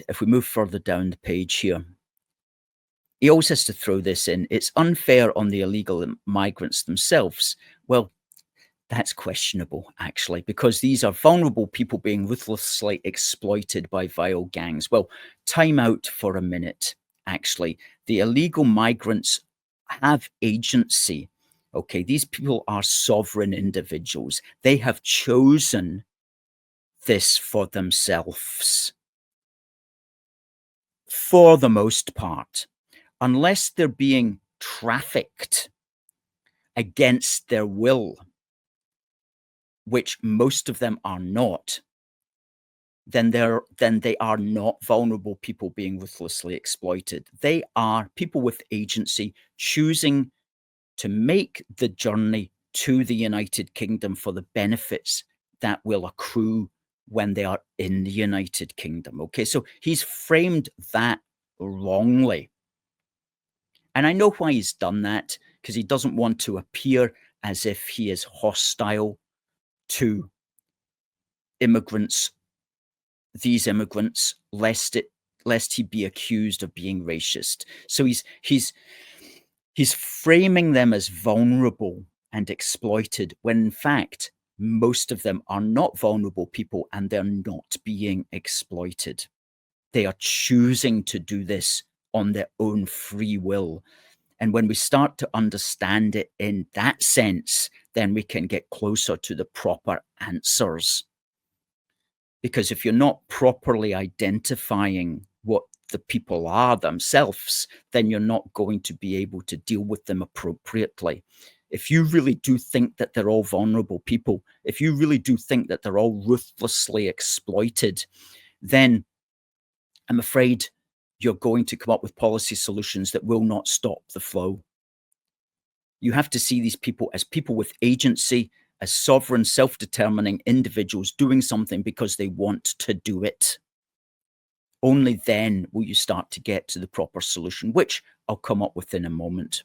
if we move further down the page here, he also has to throw this in. It's unfair on the illegal migrants themselves. Well, that's questionable, actually, because these are vulnerable people being ruthlessly exploited by vile gangs. Well, time out for a minute, actually. The illegal migrants have agency. Okay, these people are sovereign individuals. They have chosen this for themselves, for the most part, unless they're being trafficked against their will, which most of them are not, then they are not vulnerable people being ruthlessly exploited. They are people with agency choosing to make the journey to the United Kingdom for the benefits that will accrue when they are in the United Kingdom. Okay, so he's framed that wrongly. And I know why he's done that, because he doesn't want to appear as if he is hostile to immigrants, these immigrants, lest he be accused of being racist. So he's framing them as vulnerable and exploited, when in fact most of them are not vulnerable people and they're not being exploited. They are choosing to do this on their own free will. And when we start to understand it in that sense, then we can get closer to the proper answers. Because if you're not properly identifying what the people are themselves, then you're not going to be able to deal with them appropriately. If you really do think that they're all vulnerable people, if you really do think that they're all ruthlessly exploited, then I'm afraid you're going to come up with policy solutions that will not stop the flow. You have to see these people as people with agency, as sovereign, self-determining individuals doing something because they want to do it. Only then will you start to get to the proper solution, which I'll come up with in a moment.